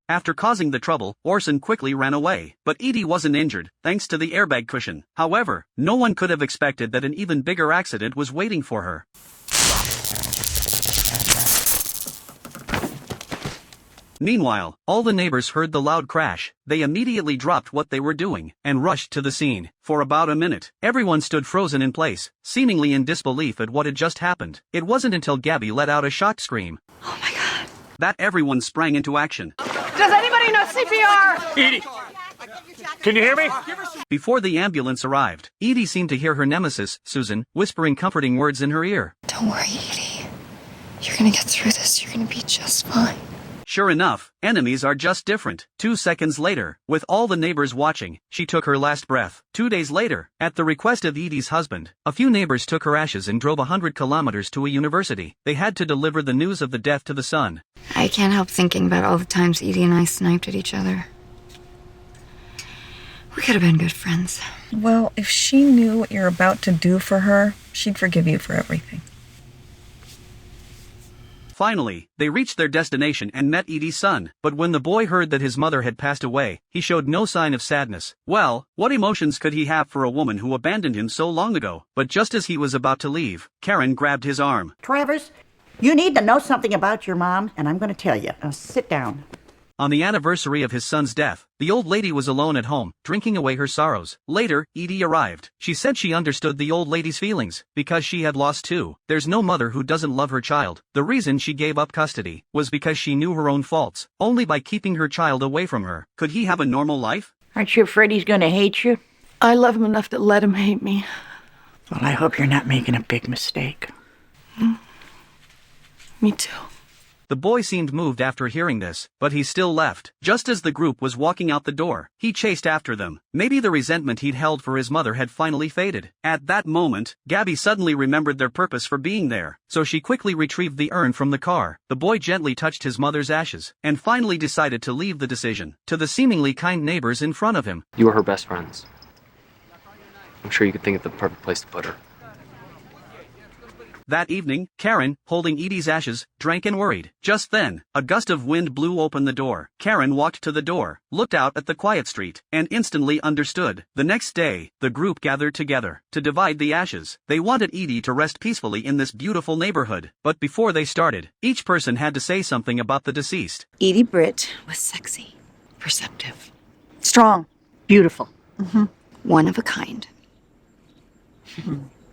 After causing the trouble, Orson quickly ran away. But Edie wasn't injured, thanks to the airbag cushion. However, no one could have expected that an even bigger accident was waiting for her. Meanwhile, all the neighbors heard the loud crash. They immediately dropped what they were doing and rushed to the scene. For about a minute, everyone stood frozen in place, seemingly in disbelief at what had just happened. It wasn't until Gabby let out a shocked scream Oh my God. that everyone sprang into action. Does anybody know CPR? Edie, can you hear me? Before the ambulance arrived, Edie seemed to hear her nemesis, Susan, whispering comforting words in her ear. Don't worry, Edie. You're gonna get through this. You're gonna be just fine. Sure enough, enemies are just different. 2 seconds later, with all the neighbors watching, she took her last breath. 2 days later, at the request of Edie's husband, a few neighbors took her ashes and drove 100 kilometers to a university. They had to deliver the news of the death to the son. I can't help thinking about all the times Edie and I sniped at each other. We could have been good friends. Well, if she knew what you're about to do for her, she'd forgive you for everything. Finally, they reached their destination and met Edie's son. But when the boy heard that his mother had passed away, he showed no sign of sadness. Well, what emotions could he have for a woman who abandoned him so long ago? But just as he was about to leave, Karen grabbed his arm. Travis, you need to know something about your mom, and I'm going to tell you. Now sit down. On the anniversary of his son's death, the old lady was alone at home, drinking away her sorrows. Later, Edie arrived. She said she understood the old lady's feelings, because she had lost too. There's no mother who doesn't love her child. The reason she gave up custody was because she knew her own faults. Only by keeping her child away from her could he have a normal life. Aren't you afraid he's going to hate you? I love him enough to let him hate me. Well, I hope you're not making a big mistake. Me too. The boy seemed moved after hearing this, but he still left. Just as the group was walking out the door, he chased after them. Maybe the resentment he'd held for his mother had finally faded. At that moment, Gabby suddenly remembered their purpose for being there, so she quickly retrieved the urn from the car. The boy gently touched his mother's ashes, and finally decided to leave the decision to the seemingly kind neighbors in front of him. You were her best friends. I'm sure you could think of the perfect place to put her. That evening, Karen, holding Edie's ashes, drank and worried. Just then, a gust of wind blew open the door. Karen walked to the door, looked out at the quiet street, and instantly understood. The next day, the group gathered together to divide the ashes. They wanted Edie to rest peacefully in this beautiful neighborhood. But before they started, each person had to say something about the deceased. Edie Britt Was sexy, perceptive, Strong. Beautiful. one of a kind.